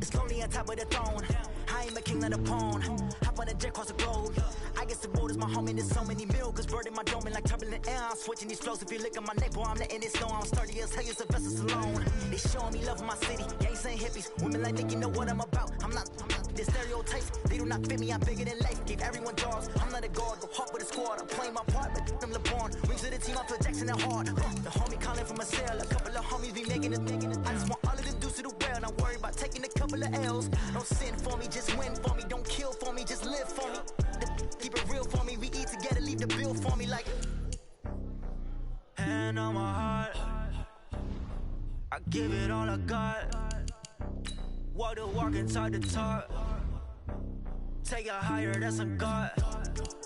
It's lonely on top of the throne. I am a king of the pawn. Hop on a jet across the globe. I guess the world is my home and there's so many milk. Bird in my dome and like turbulent air. I'm switching these flows. If you look at my neck, boy, I'm letting it snow. I'm sturdy as hell, it's a vessel alone. They showing me love in my city. Gangs and hippies. Women like Nick, you know what I'm about. I'm not the stereotypes. They do not fit me. I'm bigger than life. Give everyone jobs. I'm not a guard. Go hard with a squad. I'm playing my part, but I'm LeBron. Rings to the team. I'm Phil Jackson and hard. The homie calling from a cell. A couple of homies be making it. I just want all of them dudes to the well. Not worry about taking a couple of L's. Don't sin for me, just win for me. Don't kill for me, just live for me. Keep it real for me. We eat together, leave the bill for me like. Hand on my heart, I give it all I got. Walk the walk inside the talk. Take it higher, that's a God.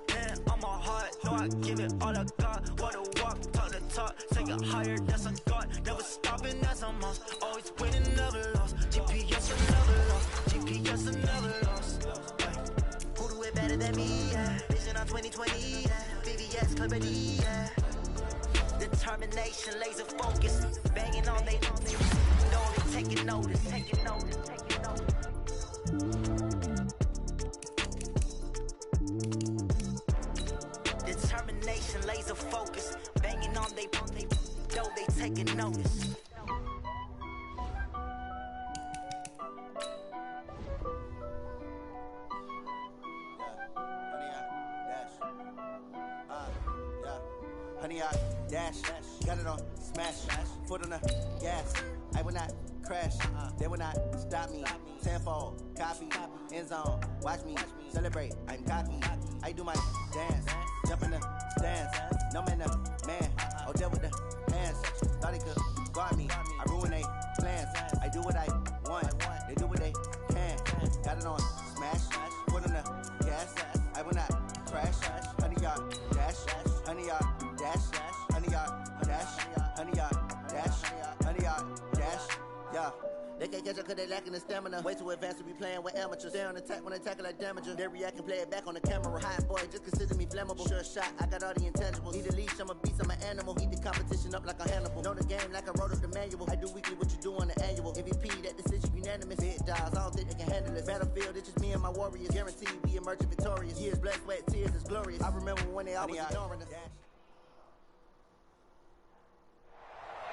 Hand on my heart, no, I give it all I got. Walk the walk, talk the talk. Take it higher, that's a God. Never stopping, that's a must. Always winning, never lost. GPS, I never lost. GPS, I never lost. Who do it better than me? Yeah. Vision on 2020. Yeah. VVS, Clarity. Yeah. Determination, laser focus. Banging on they know they taking notice. Taking notice. Taking notice. Determination, laser focus. Banging on they know they taking notice. Honey, I dash, got it on smash, foot on the gas. I will not crash, they will not stop me. Tenfold, copy, end zone, watch me celebrate. I'm cocky, I do my dance, jump in the stands. No man, man, oh deal with the hands. Thought he could guard me, I ruin they plans. I do what I want, they do what they can. Got it on smash, foot on the gas. I will not crash, honey, y'all dash, honey, y'all dash, honey, y'all dash, honey, y'all dash, honey, y'all dash, yeah. They can't catch up cause they lacking the stamina. Way too advanced to be playing with amateurs. Stay on attack when they tackle like damager. They react and play it back on the camera. Hot boy, just consider me flammable. Sure shot, I got all the intangibles. Need a leash, I'm a beast, I'm an animal. Eat the competition up like a Hannibal. Know the game like I wrote up the manual. I do weekly what you do on the annual. MVP, that decision unanimous. Big dogs, I don't think they can handle it. Battlefield, it's just me and my warriors. Guaranteed we emerge victorious. Years, blood, sweat, tears, it's glorious. I remember when they always ignoring us.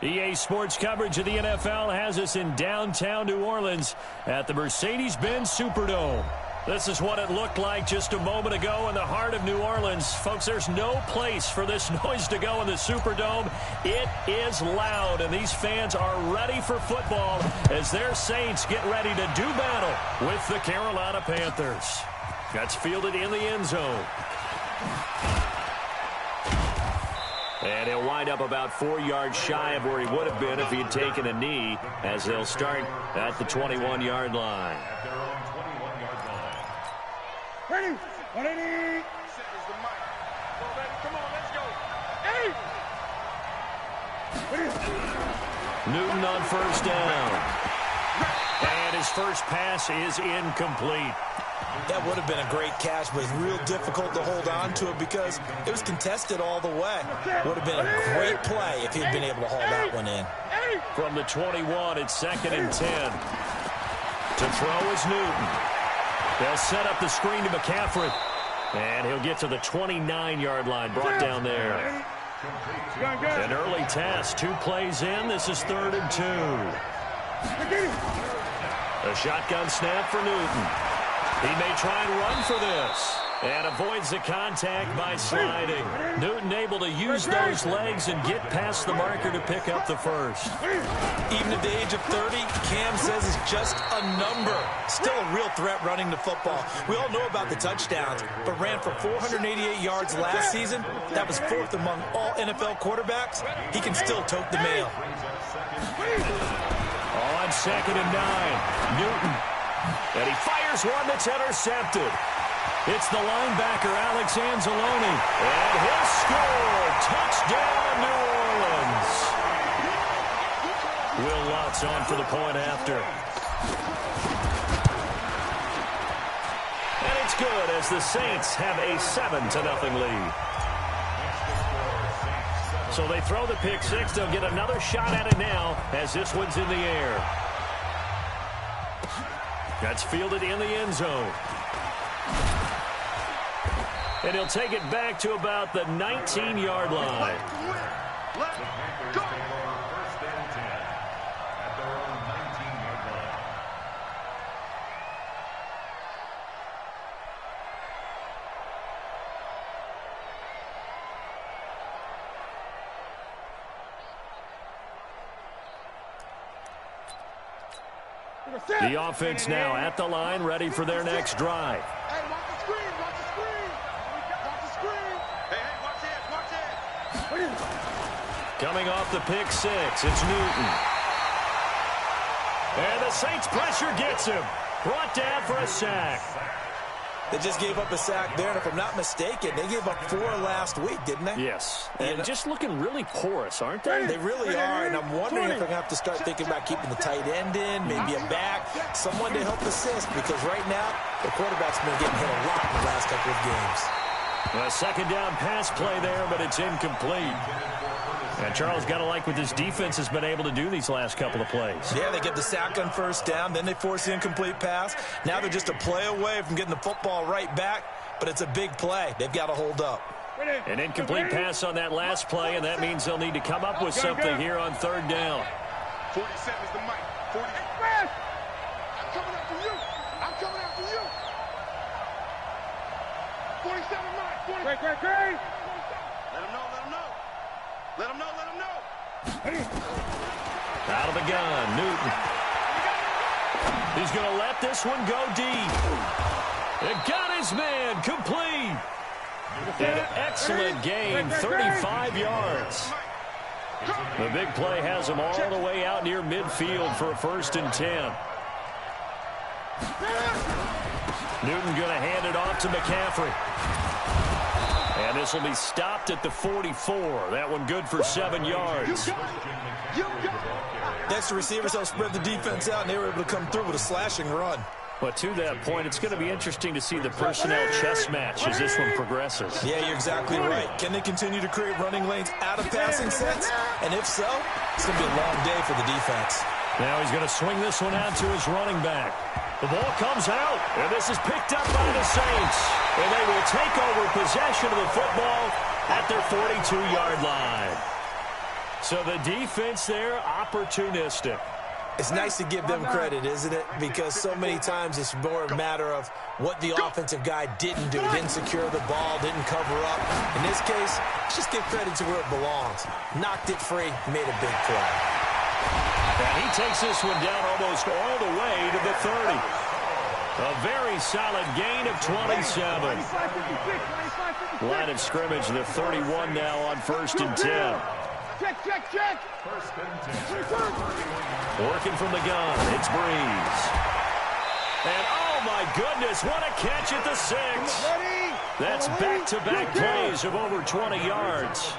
EA Sports coverage of the NFL has us in downtown New Orleans at the Mercedes-Benz Superdome. This is what it looked like just a moment ago in the heart of New Orleans. Folks, there's no place for this noise to go in the Superdome. It is loud, and these fans are ready for football as their Saints get ready to do battle with the Carolina Panthers. That's fielded in the end zone. And he'll wind up about 4 yards shy of where he would have been if he had taken a knee, as they'll start at the 21-yard line. Ready? 180. Come on, let's go. Newton on first down. And his first pass is incomplete. That would have been a great catch, but it's real difficult to hold on to it because it was contested all the way. Would have been a great play if he had been able to haul that one in. From the 21, it's 2nd and 10. To throw is Newton. They'll set up the screen to McCaffrey. And he'll get to the 29-yard line, brought down there. An early test, 2 plays in. This is 3rd and 2. A shotgun snap for Newton. He may try and run for this. And avoids the contact by sliding. Newton able to use those legs and get past the marker to pick up the first. Even at the age of 30, Cam says it's just a number. Still a real threat running the football. We all know about the touchdowns, but ran for 488 yards last season. That was 4th among all NFL quarterbacks. He can still tote the mail. On 2nd and 9, Newton. And he fires one that's intercepted. It's the linebacker, Alex Anzalone. And he'll score. Touchdown, New Orleans. Will Lutz on for the point after. And it's good as the Saints have a 7-0 lead. So they throw the pick six. They'll get another shot at it now as this one's in the air. That's fielded in the end zone. And he'll take it back to about the 19-yard line. Let's go. The offense now at the line, ready for their next drive. Hey, watch the screen, watch the screen. Watch the screen. Hey, watch it. Coming off the pick six, it's Newton. And the Saints pressure gets him. Brought down for a sack. They just gave up a sack there, and if I'm not mistaken, they gave up 4 last week, didn't they? Yes, and just looking really porous, aren't they? They really are, and I'm wondering if they're going to have to start thinking about keeping the tight end in, maybe a back, someone to help assist, because right now, the quarterback's been getting hit a lot in the last couple of games. A second down pass play there, but it's incomplete. And Charles, got to like what this defense has been able to do these last couple of plays. Yeah, they get the sack on first down, then they force the incomplete pass. Now they're just a play away from getting the football right back, but it's a big play. They've got to hold up. An incomplete pass on that last play, and that means they'll need to come up with something here on third down. 47 is the mic. 40. I'm coming after you. I'm coming after you. 47 mic. 40. Great. Let him know. Let him know. Out of the gun, Newton. He's going to let this one go deep. It got his man complete. An excellent gain, 35 yards. The big play has him all the way out near midfield for a 1st and 10. Newton going to hand it off to McCaffrey. And this will be stopped at the 44. That one good for 7 yards. Next, the receivers help spread the defense out, and they were able to come through with a slashing run. But to that point, it's going to be interesting to see the personnel chess match as this one progresses. Yeah, you're exactly right. Can they continue to create running lanes out of passing sets? And if so, it's going to be a long day for the defense. Now he's going to swing this one out to his running back. The ball comes out, and this is picked up by the Saints. And they will take over possession of the football at their 42-yard line. So the defense there, opportunistic. It's nice to give them credit, isn't it? Because so many times it's more a matter of what the offensive guy didn't do. Didn't secure the ball, didn't cover up. In this case, just give credit to where it belongs. Knocked it free, made a big play. And he takes this one down almost all the way to the 30. A very solid gain of 27. Line of scrimmage, the 31 now on 1st and 10. Check. Working from the gun, it's Breeze. And oh my goodness, what a catch at the 6. That's back-to-back plays of over 20 yards.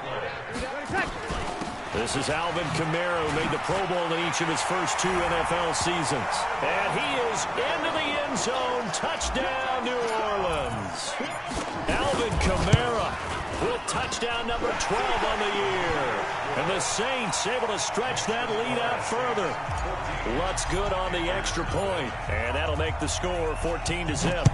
This is Alvin Kamara, who made the Pro Bowl in each of his first 2 NFL seasons. And he is into the end zone. Touchdown, New Orleans. Alvin Kamara with touchdown number 12 on the year. And the Saints able to stretch that lead out further. Lutz good on the extra point. And that'll make the score 14-0.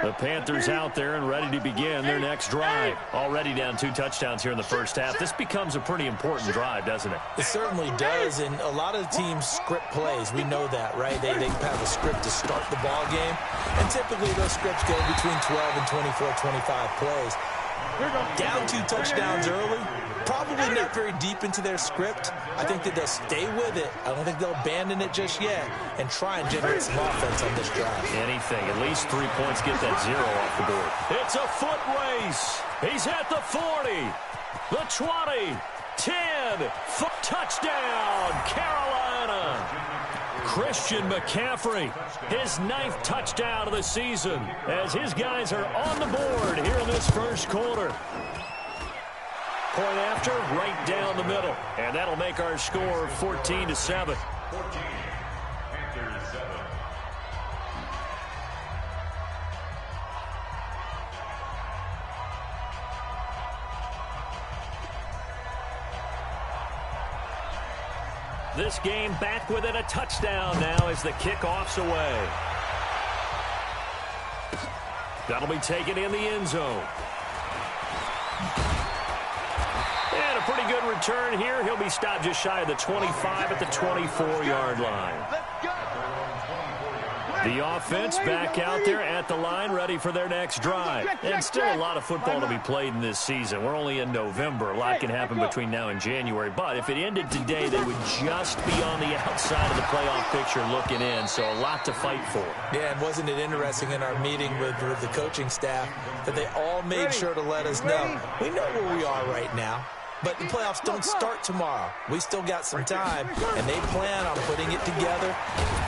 The Panthers out there and ready to begin their next drive. Already down 2 touchdowns here in the first half. This becomes a pretty important drive, doesn't it? It certainly does, and a lot of teams script plays. We know that, right? They have a script to start the ball game, and typically those scripts go between 12 and 24, 25 plays. Down 2 touchdowns early, probably not very deep into their script. I think that they'll stay with it. I don't think they'll abandon it just yet and try and generate some offense on this drive. Anything, at least 3 points, get that 0 off the board. It's a foot race. He's at the 40, the 20, 10, touchdown, Carolina. Christian McCaffrey, his 9th touchdown of the season, as his guys are on the board here in this first quarter. Point after, right down the middle. And that'll make our score 14-7. This game back within a touchdown now as the kickoff's away. That'll be taken in the end zone. And a pretty good return here. He'll be stopped just shy of the 25 at the 24-yard line. The offense back out there at the line, ready for their next drive. And still a lot of football to be played in this season. We're only in November. A lot can happen between now and January. But if it ended today, they would just be on the outside of the playoff picture looking in. So a lot to fight for. Yeah, and wasn't it interesting in our meeting with the coaching staff that they all made sure to let us know, we know where we are right now. But the playoffs don't start tomorrow. We still got some time, and they plan on putting it together,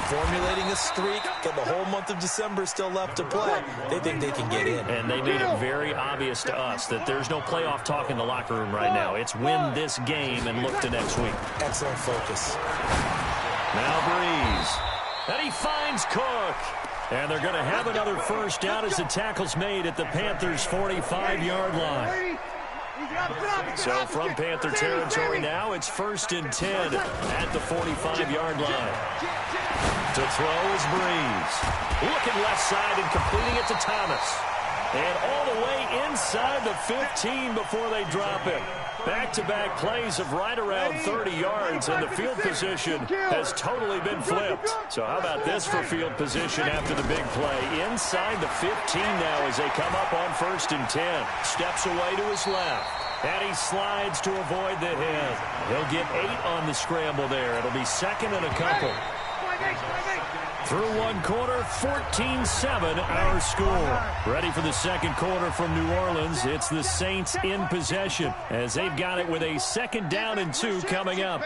formulating a streak, got the whole month of December still left to play. They think they can get in. And they made it very obvious to us that there's no playoff talk in the locker room right now. It's win this game and look to next week. Excellent focus. Now Breeze. And he finds Cook. And they're going to have another first down as the tackle's made at the Panthers' 45-yard line. So from Panther territory now, it's 1st and 10 at the 45-yard line. To throw is Breeze. Looking left side and completing it to Thomas. And all the way inside the 15 before they drop it. Back-to-back plays of right around 30 yards, and the field position has totally been flipped. So how about this for field position after the big play? Inside the 15 now as they come up on 1st and 10. Steps away to his left. And he slides to avoid the hit. He'll get 8 on the scramble there. It'll be second and a couple. Through one quarter, 14-7 our score. Ready for the second quarter from New Orleans. It's the Saints in possession as they've got it with a 2nd down and 2 coming up.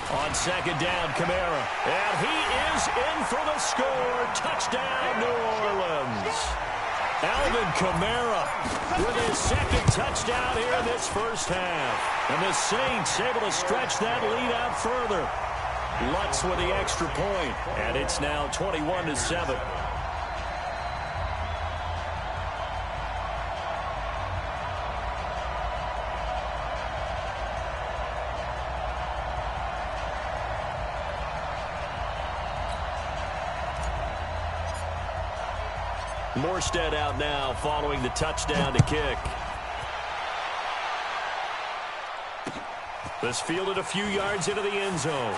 On 2nd down, Kamara. And he is in for the score. Touchdown, New Orleans. Alvin Kamara with his 2nd touchdown here in this first half. And the Saints able to stretch that lead out further. Lutz with the extra point, and it's now 21-7. Morstead out now following the touchdown to kick. This fielded a few yards into the end zone.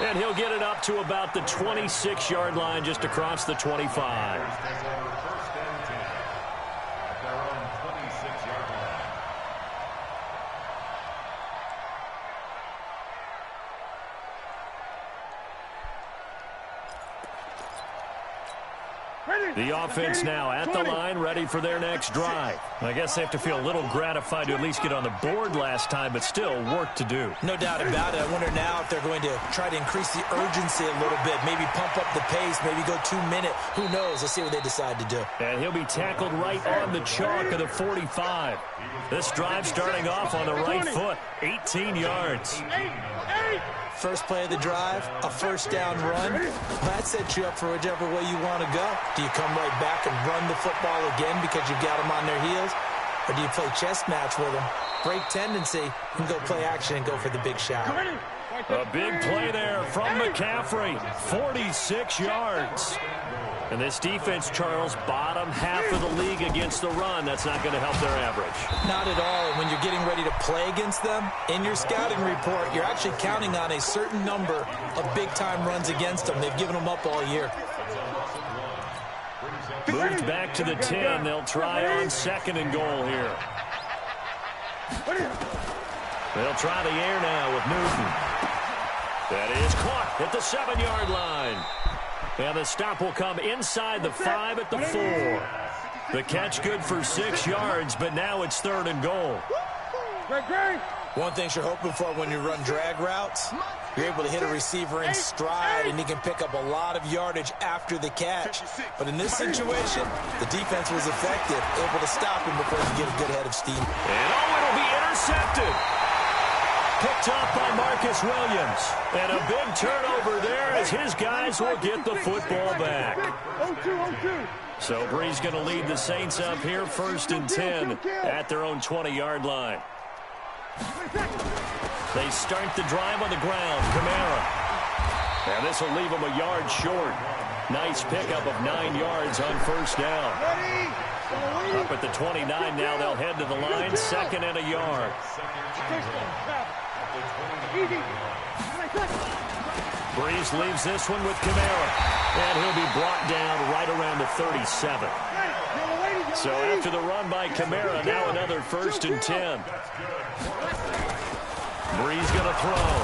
And he'll get it up to about the 26-yard line just across the 25. The offense now at the line, ready for their next drive. I guess they have to feel a little gratified to at least get on the board last time, but still work to do. No doubt about it. I wonder now if they're going to try to increase the urgency a little bit, maybe pump up the pace, maybe go 2-minute. Who knows? Let's see what they decide to do. And he'll be tackled right on the chalk of the 45. This drive starting off on the right foot, 18 yards. First play of the drive, a first down run. Well, that sets you up for whichever way you want to go. Do you come right back and run the football again because you've got them on their heels? Or do you play chess match with them, break tendency, and go play action and go for the big shot? A big play there from McCaffrey, 46 yards. And this defense, Charles, bottom half of the league against the run. That's not going to help their average. Not at all. When you're getting ready to play against them, in your scouting report, you're actually counting on a certain number of big-time runs against them. They've given them up all year. Moved back to the 10. They'll try on 2nd and goal here. They'll try the air now with Newton. That is caught at the 7-yard line. And the stop will come inside the 5 at the 4. The catch good for 6 yards, but now it's 3rd and goal. One thing you're hoping for when you run drag routes You're able to hit a receiver in stride, and he can pick up a lot of yardage after the catch. But in this situation, the defense was effective, able to stop him before he get a good head of steam. And it'll be intercepted. Picked up by Marcus Williams. And a big turnover there as his guys will get the football back. 0-2. So Bree's going to lead the Saints up here 1st and 10 at their own 20-yard line. They start the drive on the ground. Kamara. And this will leave them a yard short. Nice pickup of 9 yards on 1st down. Up at the 29 now, they'll head to the line. 2nd and a yard. Breeze leaves this one with Kamara. And he'll be brought down right around the 37. So after the run by Kamara, now another 1st and 10. Breeze going to throw.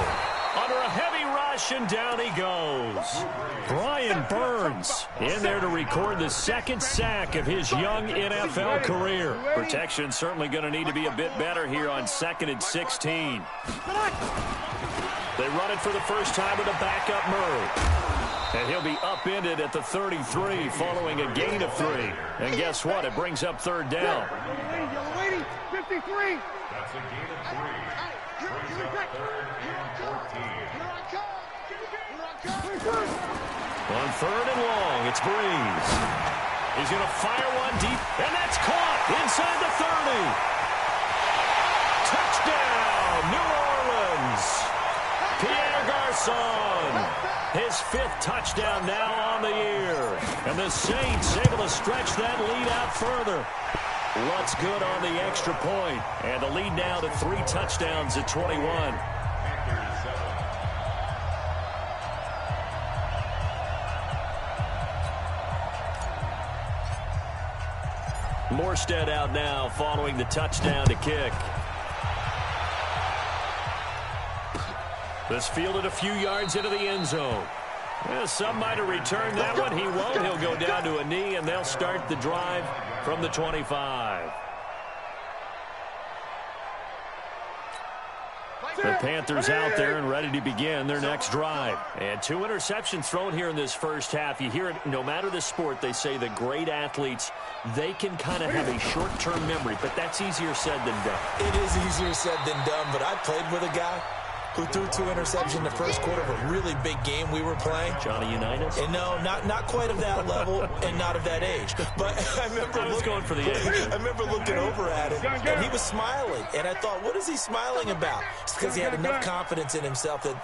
Under a heavy rush, and down he goes. Brian Burns in there to record the 2nd sack of his young NFL career. Protection certainly going to need to be a bit better here on 2nd and 16. They run it for the first time with a backup Murray. And he'll be upended at the 33 following a gain of 3. And guess what? It brings up 3rd down. 53. That's a gain of 3. Brings up 3rd and 14. On 3rd and long, it's Breeze. He's going to fire one deep, and that's caught inside the 30. Touchdown, New Orleans. Pierre Garçon, his 5th touchdown now on the year. And the Saints able to stretch that lead out further. What's good on the extra point. And the lead now to 3 touchdowns at 21. Morstead out now following the touchdown to kick. This fielded a few yards into the end zone. Well, some might have returned that one. He won't. He'll go down to a knee, and they'll start the drive from the 25. The Panthers out there and ready to begin their next drive. And 2 interceptions thrown here in this first half. You hear it, no matter the sport, they say the great athletes, they can kind of have a short-term memory, but that's easier said than done. It is easier said than done, but I played with a guy who threw 2 interceptions in the first quarter of a really big game we were playing. Johnny Unitas? And no, not quite of that level and not of that age. But I remember going for the age. I remember looking over at him, and he was smiling. And I thought, what is he smiling about? It's because he had enough confidence in himself that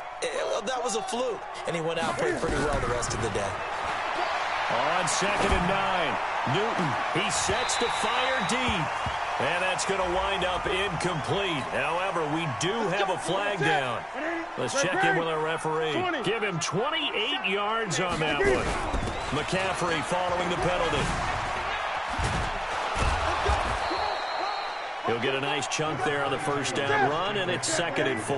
that was a fluke. And he went out and played pretty well the rest of the day. On 2nd and 9, Newton, he sets to fire deep. And that's going to wind up incomplete. However, we do have a flag down. Let's check in with our referee. Give him 28 yards on that one. McCaffrey following the penalty. He'll get a nice chunk there on the 1st down run, and it's 2nd and 4.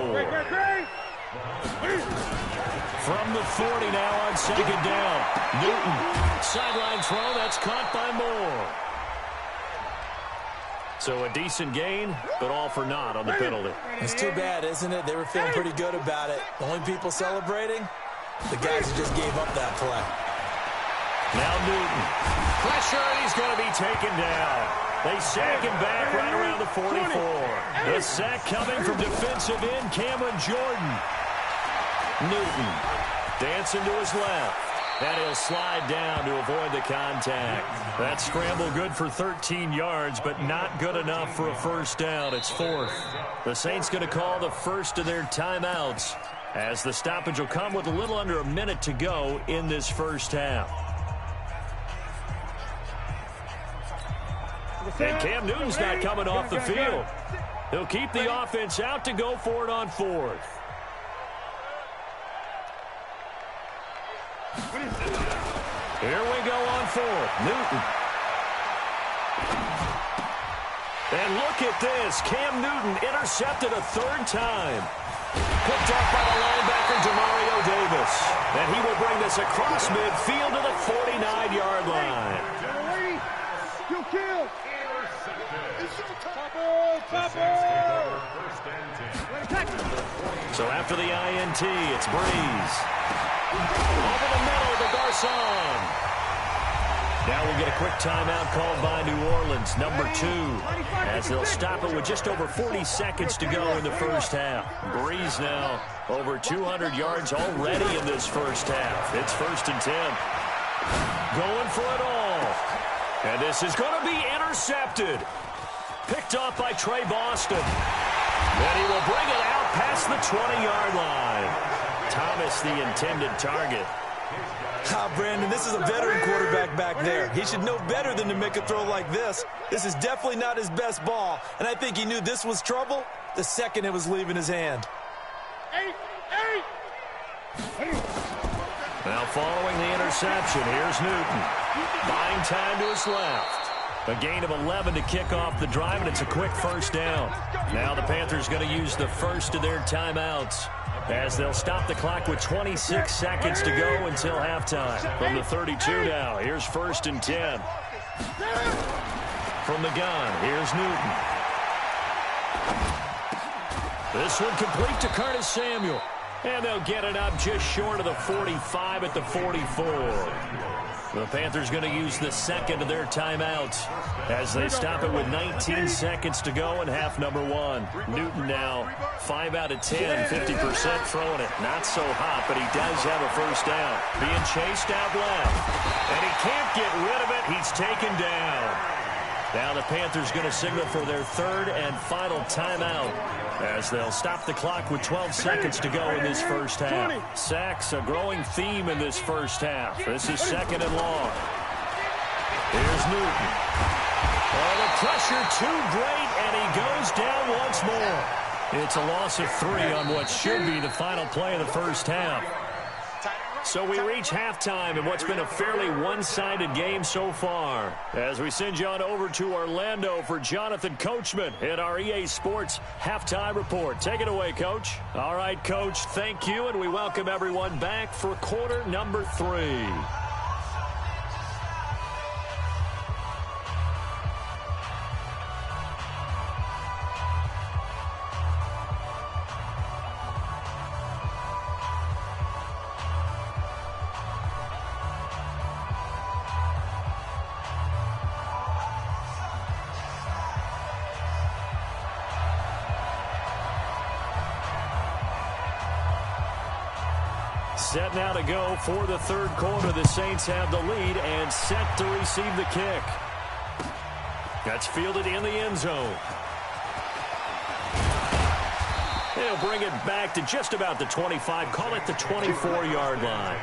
From the 40 now on 2nd down. Newton, sideline throw, that's caught by Moore. So a decent gain, but all for naught on the penalty. It's too bad, isn't it? They were feeling pretty good about it. The only people celebrating, the guys who just gave up that play. Now Newton. Pressure, and he's going to be taken down. They sack him back right around the 44. The sack coming from defensive end Cameron Jordan. Newton dancing to his left. And he'll slide down to avoid the contact. That scramble good for 13 yards, but not good enough for a 1st down. It's 4th. The Saints going to call the first of their timeouts as the stoppage will come with a little under a minute to go in this first half. And Cam Newton's not coming off the field. He'll keep the offense out to go for it on 4th. Here we go on 4th. Newton. And look at this. Cam Newton intercepted a 3rd time. Picked off by the linebacker, Demario Davis. And he will bring this across midfield to the 49-yard line. Kill. So after the INT, it's Breeze. Over the middle to Garcon. Now we'll get a quick timeout called by New Orleans, number 2, as they'll stop it with just over 40 seconds to go in the first half. Breeze now over 200 yards already in this first half. It's 1st and 10. Going for it all. And this is going to be intercepted. Picked off by Trey Boston. And he will bring it out past the 20-yard line. Thomas, the intended target. Brandon, this is a veteran quarterback back there. He should know better than to make a throw like this. This is definitely not his best ball, and I think he knew this was trouble the second it was leaving his hand. Now following the interception, here's Newton. Buying time to his left. A gain of 11 to kick off the drive, and it's a quick first down. Now the Panthers going to use the first of their timeouts, as they'll stop the clock with 26 seconds to go until halftime. From the 32 now, here's 1st and 10. From the gun, here's Newton. This one complete to Curtis Samuel. And they'll get it up just short of the 45 at the 44. The Panthers going to use the second of their timeouts as they stop it with 19 seconds to go in half number 1. Newton now 5 out of 10, 50% throwing it. Not so hot, but he does have a first down. Being chased out left. And he can't get rid of it. He's taken down. Now the Panthers going to signal for their third and final timeout, as they'll stop the clock with 12 seconds to go in this first half. Sacks, a growing theme in this first half. This is 2nd and long. Here's Newton. Oh, the pressure too great, and he goes down once more. It's a loss of 3 on what should be the final play of the first half. So we reach halftime in what's been a fairly one-sided game so far, as we send you on over to Orlando for Jonathan Coachman in our EA Sports Halftime Report. Take it away, Coach. All right, Coach, thank you, and we welcome everyone back for quarter number 3. Set now to go for the third quarter. The Saints have the lead and set to receive the kick. That's fielded in the end zone. They'll bring it back to just about the 25. Call it the 24-yard line.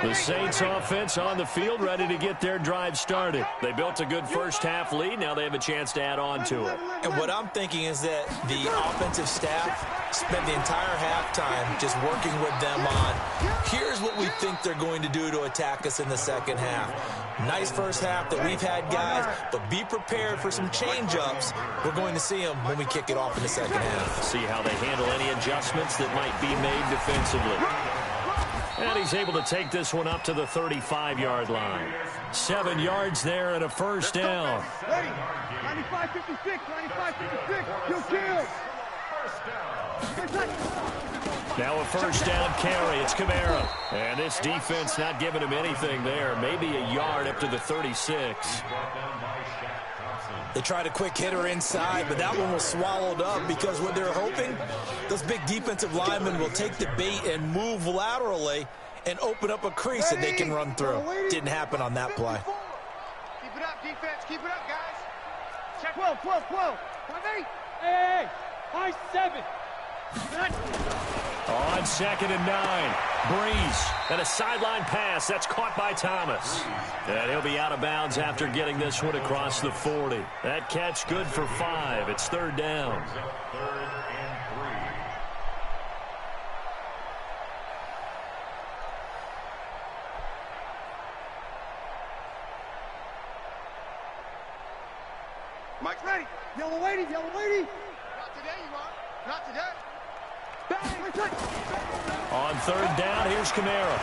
The Saints offense on the field, ready to get their drive started. They built a good first-half lead. Now they have a chance to add on to it. And what I'm thinking is that the offensive staff spent the entire halftime just working with them on, here's what we think they're going to do to attack us in the second half. Nice first half that we've had, guys, but be prepared for some change-ups. We're going to see them when we kick it off in the second half. See how they handle any adjustments that might be made defensively. And he's able to take this one up to the 35-yard line. 7 yards there and a first down. 95-56, 95-56, you'll kill. Now a first down carry. It's Kamara. And this defense not giving him anything there. Maybe a yard up to the 36. They tried a quick hitter inside, but that one was swallowed up because what they're hoping, those big defensive linemen will take the bait and move laterally and open up a crease that they can run through. Didn't happen on that play. Keep it up, defense. Keep it up, guys. Check 12, 12, 12. 5-8. Hey, 5-7. On 2nd and 9. Breeze. And a sideline pass. That's caught by Thomas. And he'll be out of bounds after getting this one across the 40. That catch good for 5. It's 3rd down. Mike's ready. Yellow lady, yellow lady. Not today, you are. Not today. On 3rd down, here's Kamara.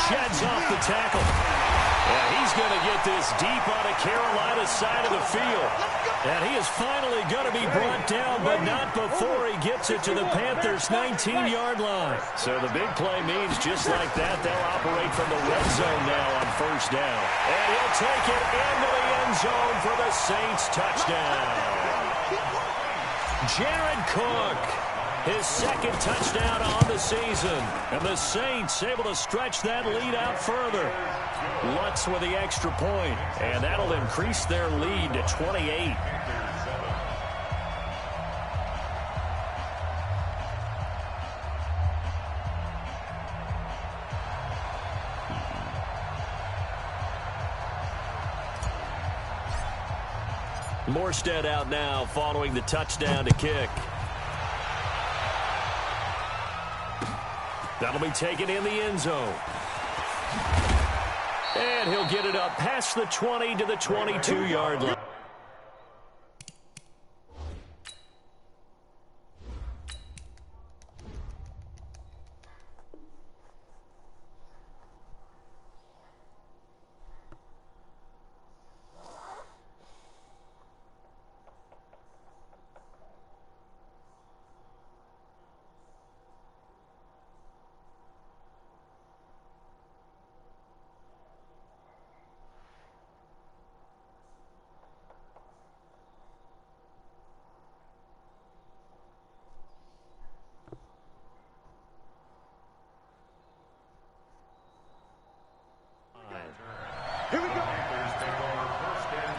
Sheds off the tackle. Yeah, he's going to get this deep on the Carolina side of the field. And he is finally going to be brought down, but not before he gets it to the Panthers' 19-yard line. So the big play means just like that, they'll operate from the red zone now on first down. And he'll take it into the end zone for the Saints touchdown. Jared Cook, his second touchdown on the season. And the Saints able to stretch that lead out further. Lutz with the extra point, and that'll increase their lead to 28. Morstead out now following the touchdown to kick. That'll be taken in the end zone. And he'll get it up past the 20 to the 22-yard line. Here we go. Panthers take over first and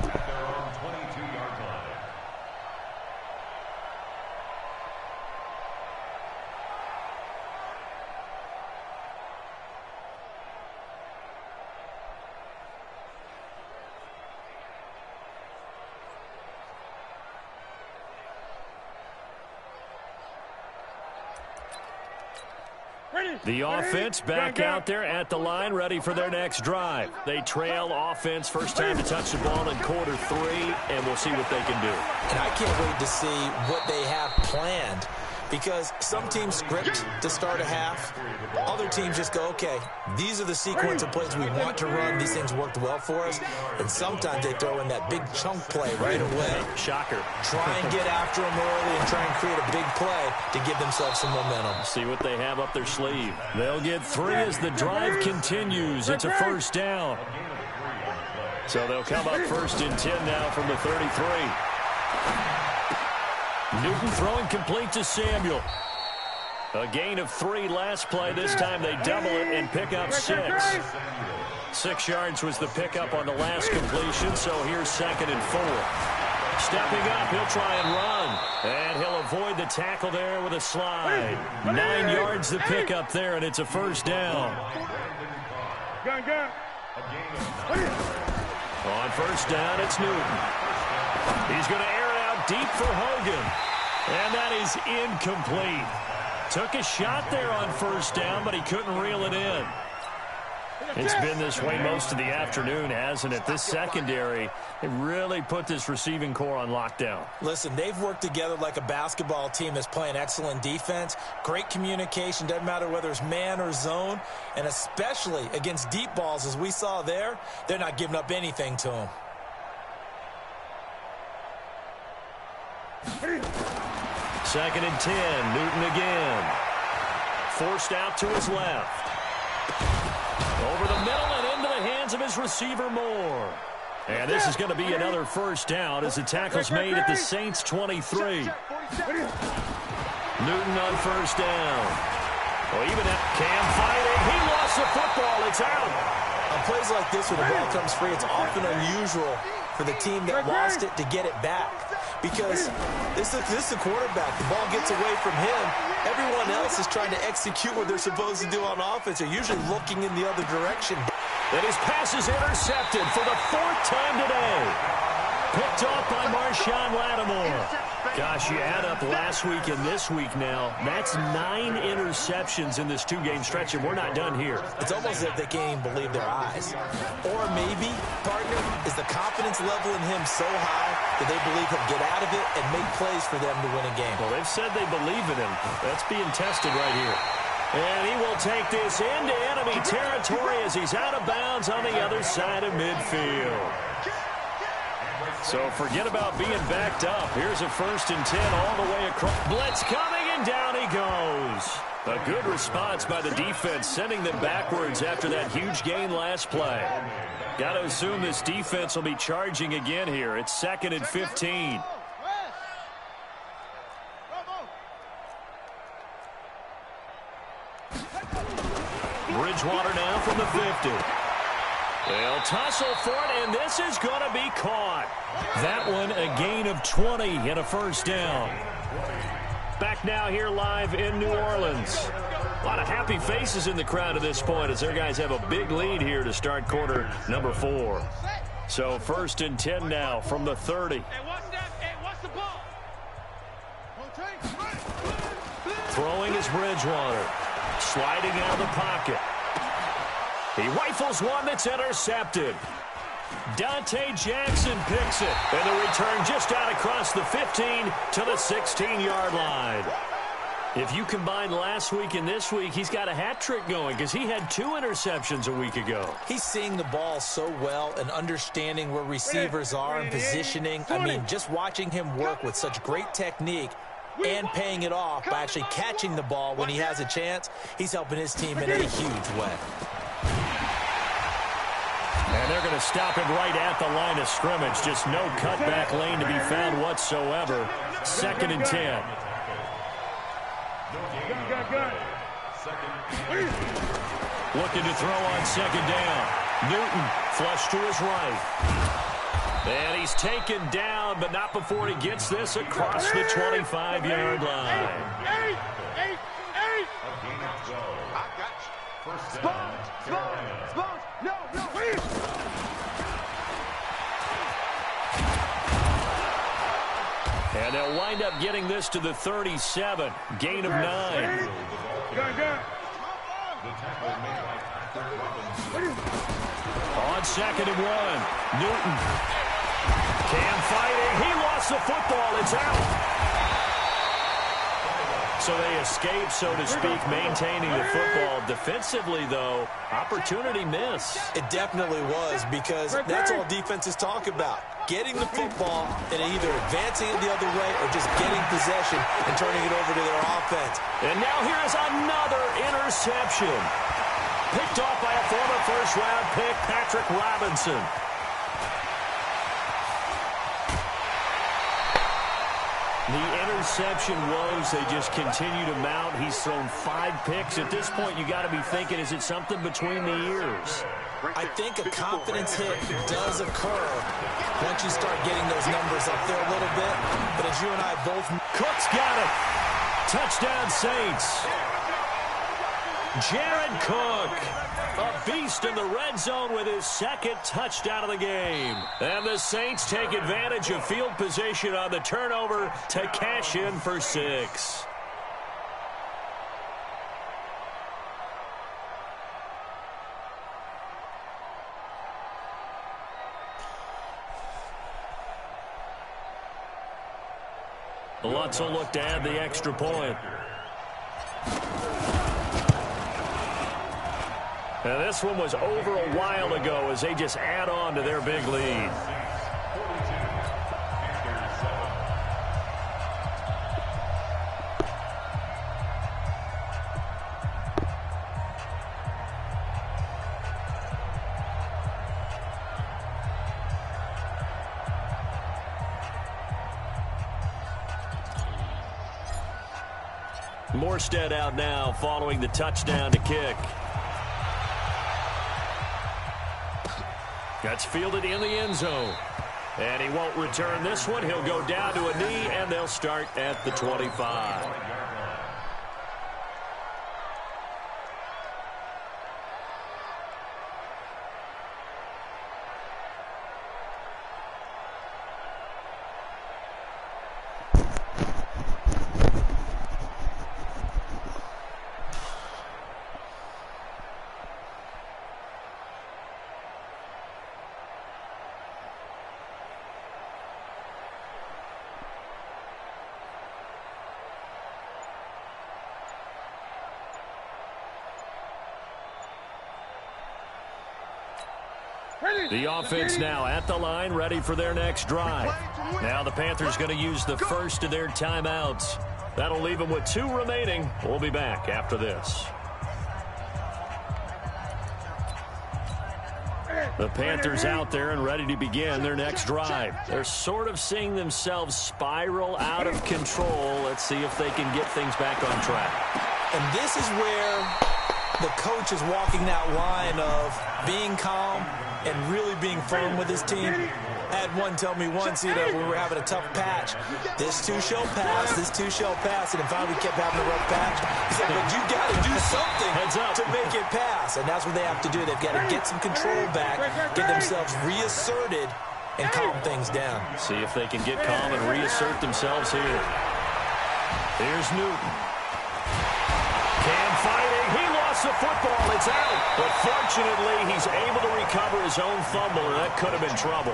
10 at their own 22-yard line. The offense back out there at the line, ready for their next drive. They trail offense, first time to touch the ball in quarter 3, and we'll see what they can do. And I can't wait to see what they have planned, because some teams script to start a half. Other teams just go, okay, these are the sequence of plays we want to run. These things worked well for us. And sometimes they throw in that big chunk play right away. Shocker. Try and get after them early and try and create a big play to give themselves some momentum. See what they have up their sleeve. They'll get 3 as the drive continues. It's a first down. So they'll come up first and 10 now from the 33. Newton throwing complete to Samuel. A gain of 3 last play. This time they double it and pick up 6. 6 yards was the pickup on the last completion, so here's 2nd and 4. Stepping up, he'll try and run. And he'll avoid the tackle there with a slide. 9 yards the pickup there, and it's a first down. On first down, it's Newton. He's going to air it out deep for Hogan. And that is incomplete. Took a shot there on first down, but he couldn't reel it in. It's been this way most of the afternoon, hasn't it? This secondary, they really put this receiving core on lockdown. Listen, they've worked together like a basketball team that's playing excellent defense. Great communication, doesn't matter whether it's man or zone. And especially against deep balls, as we saw there, they're not giving up anything to them. Second and 10, Newton again. Forced out to his left. Over the middle and into the hands of his receiver, Moore. And this is going to be another first down as the tackle's made at the Saints' 23. Newton on first down. Well, even at Cam fighting, he lost the football. It's out. On plays like this where the ball comes free, it's often unusual for the team that lost it to get it back. Because this is the quarterback. The ball gets away from him. Everyone else is trying to execute what they're supposed to do on offense. They're usually looking in the other direction. And his pass is intercepted for the 4th time today. Picked off by Marshawn Lattimore. Gosh, you add up last week and this week now. That's 9 interceptions in this 2-game stretch, and we're not done here. It's almost as if they can't even believe their eyes. Or maybe, partner, is the confidence level in him so high that they believe he'll get out of it and make plays for them to win a game. Well, they've said they believe in him. That's being tested right here. And he will take this into enemy territory as he's out of bounds on the other side of midfield. So forget about being backed up. Here's a 1st and 10 all the way across. Blitz coming, and down he goes. A good response by the defense, sending them backwards after that huge gain last play. Got to assume this defense will be charging again here. It's 2nd and 15. Bridgewater now from the 50. They'll tussle for it, and this is going to be caught. That one a gain of 20 and a 1st down. Back now here live in New Orleans. A lot of happy faces in the crowd at this point as their guys have a big lead here to start quarter number 4. So 1st and 10 now from the 30. Throwing is Bridgewater. Sliding out of the pocket. He rifles one that's intercepted. Dante Jackson picks it. And the return just out across the 15 to the 16-yard line. If you combine last week and this week, he's got a hat trick going because he had 2 interceptions a week ago. He's seeing the ball so well and understanding where receivers are and positioning. I mean, just watching him work with such great technique and paying it off by actually catching the ball when he has a chance, he's helping his team in a huge way. And they're going to stop him right at the line of scrimmage. Just no cutback lane to be found whatsoever. 2nd and 10. Looking to throw on 2nd down. Newton flush to his right. And he's taken down, but not before he gets this across the 25-yard line. And they'll wind up getting this to the 37. Gain of 9. On 2nd and 1. Newton. Cam fighting. He lost the football. It's out. So they escape, so to speak, maintaining the football. Defensively, though, opportunity miss. It definitely was, because that's all defenses talk about. Getting the football and either advancing it the other way or just getting possession and turning it over to their offense. And now here is another interception. Picked off by a former first-round pick, Patrick Robinson. The interception woes, they just continue to mount. He's thrown 5 picks. At this point, you got to be thinking, is it something between the ears? I think a confidence hit does occur once you start getting those numbers up there a little bit. But as you and I both... Cook's got it. Touchdown, Saints. Jared Cook, a beast in the red zone with his 2nd touchdown of the game. And the Saints take advantage of field position on the turnover to cash in for 6. Lutz will look to add the extra point. Now, this one was over a while ago as they just add on to their big lead. Morstead out now following the touchdown to kick. That's fielded in the end zone. And he won't return this one. He'll go down to a knee, and they'll start at the 25. The offense now at the line, ready for their next drive. Now the Panthers going to use the first of their timeouts. That'll leave them with 2 remaining. We'll be back after this. The Panthers out there and ready to begin their next drive. They're sort of seeing themselves spiral out of control. Let's see if they can get things back on track. And this is where the coach is walking that line of being calm and really being firm with his team. I had one tell me once, we were having a tough patch. This two shall pass, this two shall pass. And finally we kept having a rough patch. He said, but you got to do something to make it pass. And that's what they have to do. They've got to get some control back, get themselves reasserted, and calm things down. See if they can get calm and reassert themselves here. Here's Newton. Cam fighting. He lost the football. It's out. But fortunately, he's able to recover his own fumble, and that could have been trouble.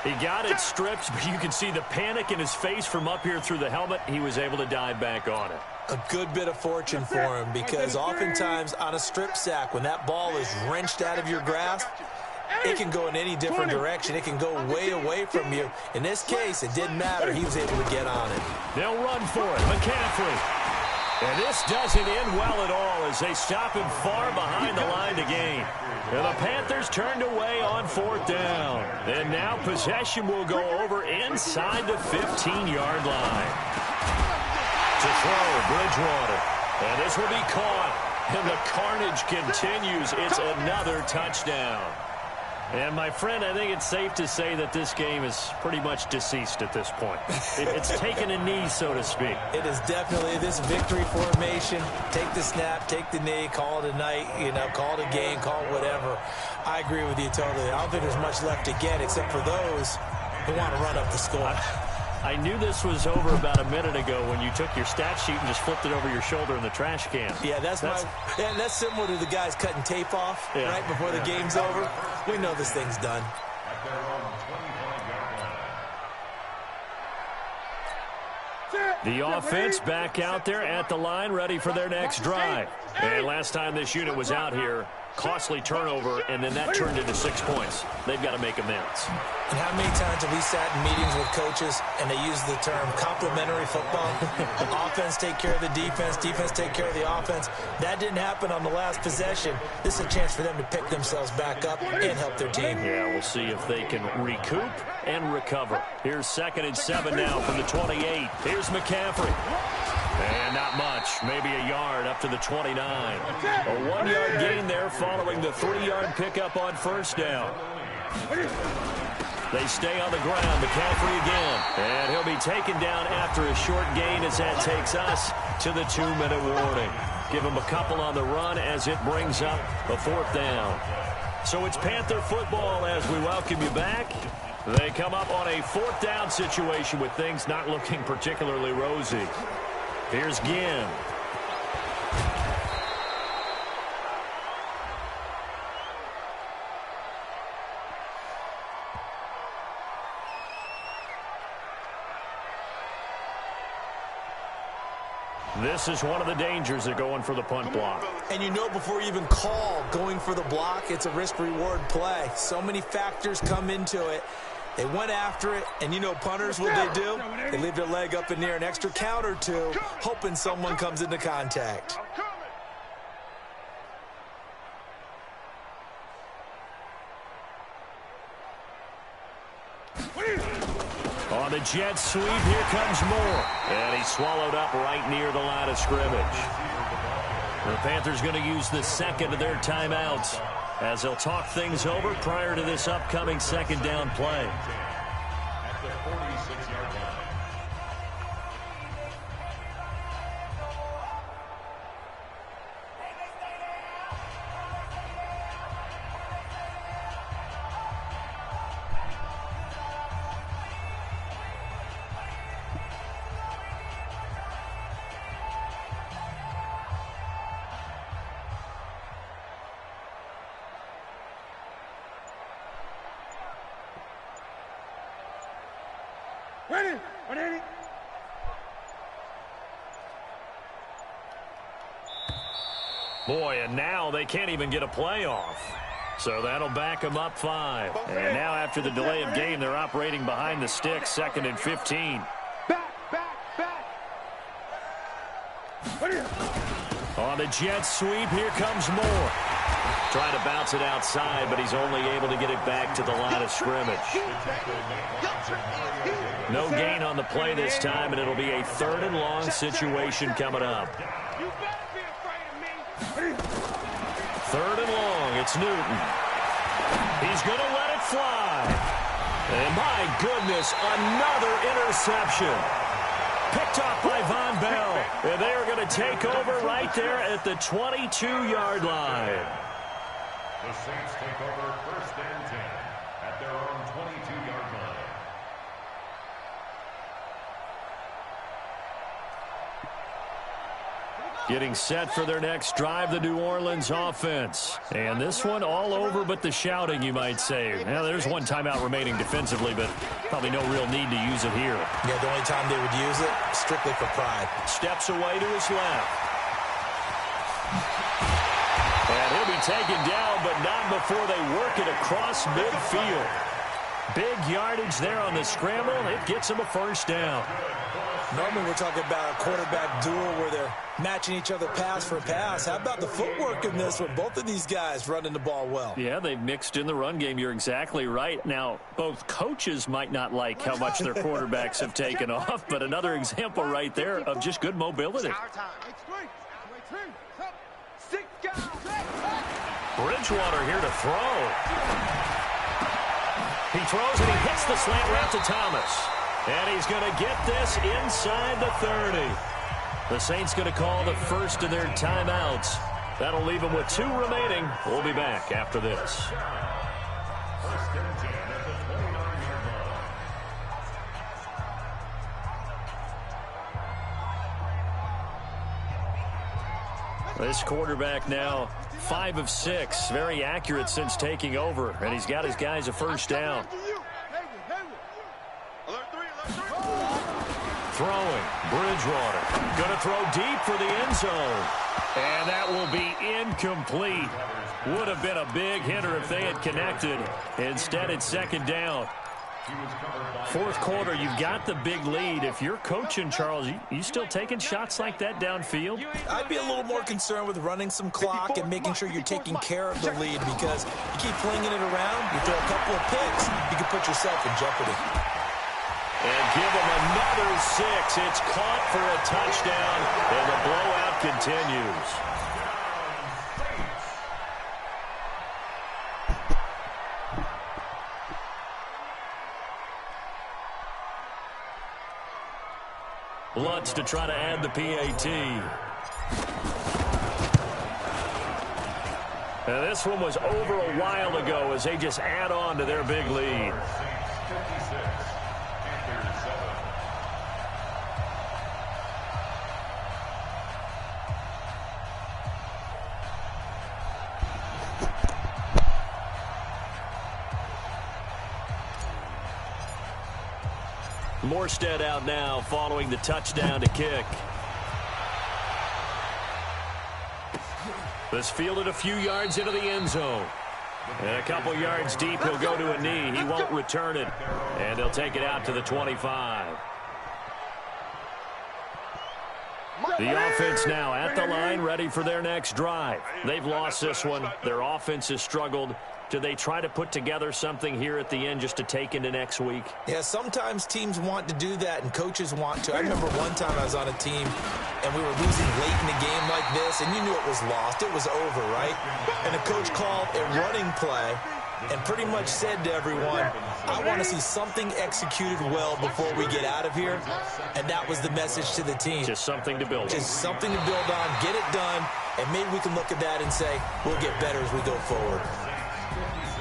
He got it stripped, but you can see the panic in his face from up here through the helmet. He was able to dive back on it. A good bit of fortune for him, because oftentimes on a strip sack, when that ball is wrenched out of your grasp, it can go in any different direction. It can go way away from you. In this case, it didn't matter. He was able to get on it. They'll run for it. McCaffrey. And this doesn't end well at all as they stop him far behind the line to gain. And the Panthers turned away on 4th down. And now possession will go over inside the 15-yard line. To throw, Bridgewater. And this will be caught. And the carnage continues. It's another touchdown. And, my friend, I think it's safe to say that this game is pretty much deceased at this point. It's taken a knee, so to speak. It is definitely this victory formation. Take the snap, take the knee, call it a night, call it a game, call it whatever. I agree with you totally. I don't think there's much left to get except for those who want to run up the score. I knew this was over about a minute ago when you took your stat sheet and just flipped it over your shoulder in the trash can. Yeah, that's similar to the guys cutting tape off right before the game's over. We know this thing's done. The offense back out there at the line, ready for their next drive. And last time this unit was out here, costly turnover, and then that turned into 6 points. They've got to make amends. And how many times have we sat in meetings with coaches and they use the term complementary football? Offense take care of the defense, defense take care of the offense. That didn't happen on the last possession. This is a chance for them to pick themselves back up and help their team. Yeah, we'll see if they can recoup and recover. Here's 2nd and 7 now from the 28. Here's McCaffrey. And not much, maybe a yard up to the 29. A 1-yard gain there following the 3-yard pickup on 1st down. They stay on the ground. McCaffrey again. And he'll be taken down after a short gain as that takes us to the 2-minute warning. Give him a couple on the run as it brings up a 4th down. So it's Panther football as we welcome you back. They come up on a 4th down situation with things not looking particularly rosy. Here's Ginn. This is one of the dangers of going for the punt block. And before you even call going for the block, it's a risk-reward play. So many factors come into it. They went after it, and punters, what they do? They leave their leg up in the air an extra count or two, hoping someone comes into contact. On the jet sweep, here comes Moore. And he's swallowed up right near the line of scrimmage. The Panthers going to use the 2nd of their timeouts as they'll talk things over prior to this upcoming 2nd down play. Ready? Ready? Boy, and now they can't even get a play off. So that'll back them up 5. And now after the delay of game, they're operating behind the sticks, 2nd and 15. Back. On the jet sweep, here comes Moore. Trying to bounce it outside, but he's only able to get it back to the line of scrimmage. No gain on the play this time, and it'll be a 3rd and long situation coming up. You better be afraid of me. 3rd and long, it's Newton. He's going to let it fly. And my goodness, another interception. Picked off by Von Bell. And they are going to take over right there at the 22-yard line. The Saints take over 1st and 10 at their own 22-yard line. Getting set for their next drive, the New Orleans offense. And this one all over but the shouting, you might say. Now, there's one timeout remaining defensively, but probably no real need to use it here. Yeah, the only time they would use it, strictly for pride. Steps away to his left. And he'll be taken down, but not before they work it across midfield. Big yardage there on the scramble. It gets him a 1st down. Normally we're talking about a quarterback duel where they're matching each other pass for pass. How about the footwork in this one? Both of these guys running the ball well. Yeah, they've mixed in the run game. You're exactly right. Now, both coaches might not like how much their quarterbacks have taken off, but another example right there of just good mobility. Bridgewater here to throw. He throws and he hits the slant route to Thomas. And he's going to get this inside the 30. The Saints going to call the first of their timeouts. That'll leave them with 2 remaining. We'll be back after this. 1st and 10 at the 29-yard line. This quarterback now 5 of 6. Very accurate since taking over. And he's got his guys a 1st down. Throwing, Bridgewater. Going to throw deep for the end zone. And that will be incomplete. Would have been a big hitter if they had connected. Instead, it's 2nd down. 4th quarter, you've got the big lead. If you're coaching, Charles, you still taking shots like that downfield? I'd be a little more concerned with running some clock and making sure you're taking care of the lead, because you keep flinging it around, you throw a couple of picks, you can put yourself in jeopardy. And give him another 6. It's caught for a touchdown, and the blowout continues. Lutz to try to add the PAT. And this one was over a while ago as they just add on to their big lead. Morstead out now following the touchdown to kick. This fielded a few yards into the end zone. And a couple yards deep, he'll go to a knee. He won't return it. And they'll take it out to the 25. The offense now at the line, ready for their next drive. They've lost this one. Their offense has struggled. Do they try to put together something here at the end just to take into next week? Yeah, sometimes teams want to do that and coaches want to. I remember one time I was on a team and we were losing late in a game like this, and you knew it was lost. It was over, right? And the coach called a running play and pretty much said to everyone, I want to see something executed well before we get out of here. And that was the message to the team. Just something to build on. Just something to build on, get it done, and maybe we can look at that and say, we'll get better as we go forward.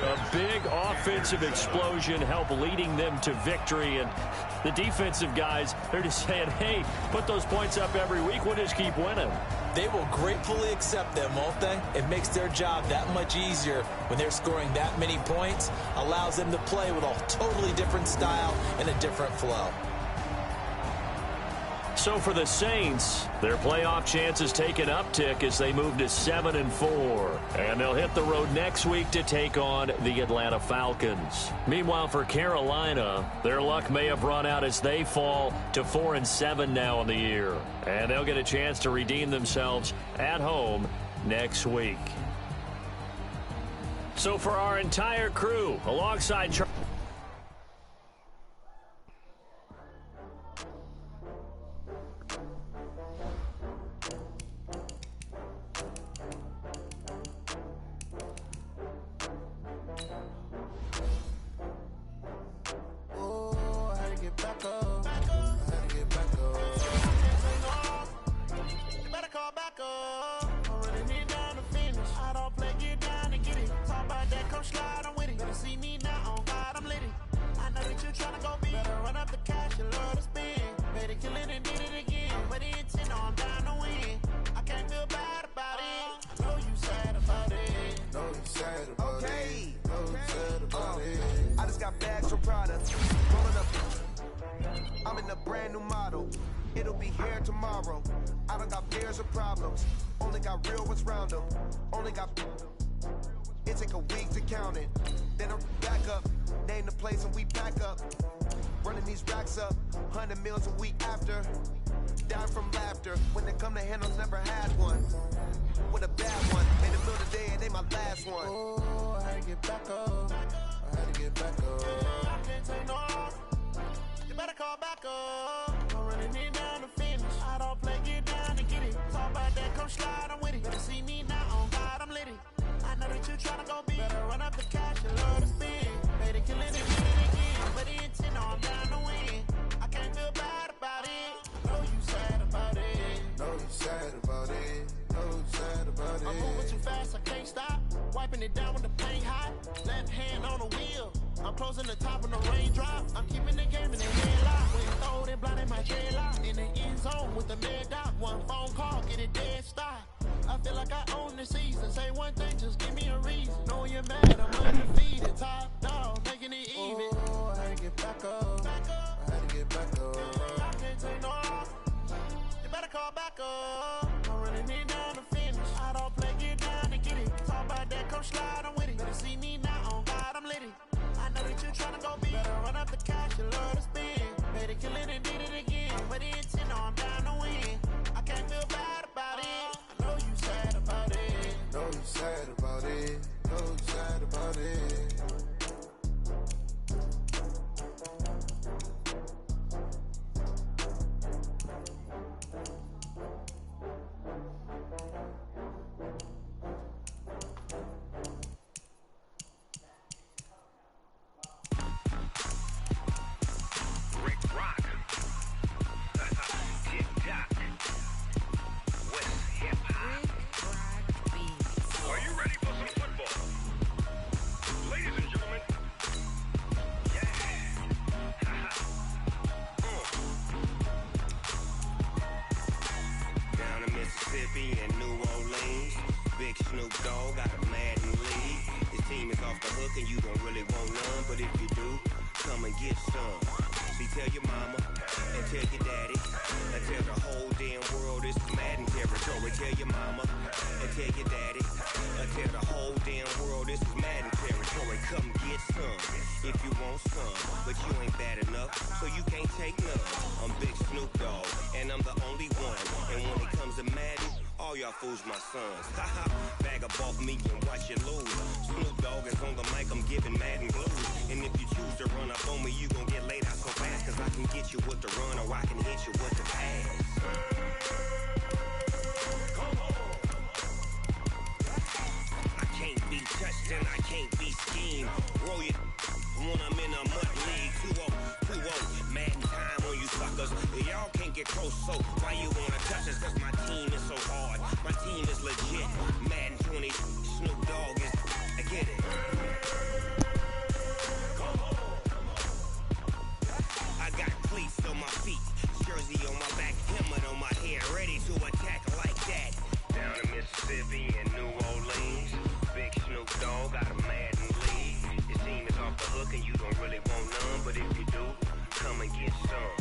A big offensive explosion helped leading them to victory. And the defensive guys, they're just saying, hey, put those points up every week. We'll just keep winning. They will gratefully accept them, won't they? It makes their job that much easier when they're scoring that many points. Allows them to play with a totally different style and a different flow. So for the Saints, their playoff chances take an uptick as they move to 7-4. And they'll hit the road next week to take on the Atlanta Falcons. Meanwhile, for Carolina, their luck may have run out as they fall to 4-7 now in the year. And they'll get a chance to redeem themselves at home next week. So for our entire crew, alongside I'm in a brand new model. It'll be here tomorrow. I don't got fears or problems. Only got real ones round them. Only got... It take a week to count it. Then I'm back up. Name the place and we pack up. Running these racks up. 100 meals a week after. Down from laughter. When they come to handles, never had one. With a bad one. Made a meal today and they my last one. Oh, I had to get back up. I had to get back up. I can't take no off. You better call back up. I'm running it down to finish. I don't play, get down and get it. Talk about that, come slide, I'm with it. Better see me now, on God, I'm litty. I know that you tryna go big. Better run up the cash, you love to spin. Made it, kill it, and get it again. But the intent, no, I'm down to win. I can't feel bad about it. Know you sad about it. Know you sad about it. Know you sad about it. I'm moving too fast, I can't stop. Wiping it down with the paint hot. Left hand on the wheel. I'm closing the top of the raindrop. I'm keeping the game in the headlock. When you throw it, blind in my dreadlock. In the end zone with the mad dot. One phone call, get it dead stop. I feel like I own the season. Say one thing, just give me a reason. Know you're mad, I'm undefeated. Top dog, making it even. Oh, I had to get back up. I had to get back up. I can't take no off. You better call back up. I'm running it down to finish. I don't play, get down and get it. Talk about that, come slide, I'm with it. Better see me now, on God, I'm litty. I know that you tryna go big. Better run up the cash, you love to spin. Made it, kill it, and did it again. But the intent, no, I'm down to win. I can't feel bad about it. I know you sad about it. Know you sad about it. Know you sad about it. And New Orleans, Big Snoop Dogg got a Madden league. His team is off the hook and you don't really want none, but if you do, come and get some. See, tell your mama and tell your daddy and tell the whole damn world this is Madden territory. Tell your mama and tell your daddy and tell the whole damn world this is Madden territory. Come get some if you want some, but you ain't bad enough, so you can't take none. I'm Big Snoop Dogg and I'm the only one, and when it comes to Madden, all y'all fools my sons. Haha, bag up off me and watch you lose. Snoop Dogg is on the mic, I'm giving Madden blues. And if you choose to run up on me, you gon' get laid out so fast, cause I can get you with the run or I can hit you with the pass. I can't be touched and I can't be schemed. Roll you when I'm in a mud league. 2-0, Madden time on you suckers. Y'all can't get close, so why you wanna touch us? Cause my team is so hard. My team is legit. Madden 20, Snoop Dogg is, I get it. I got cleats on my feet, jersey on my back, helmet on my head, ready to attack like that. Down in Mississippi and New Orleans, Big Snoop Dogg got a Madden league. Your team is off the hook and you don't really want none, but if you do, come and get some.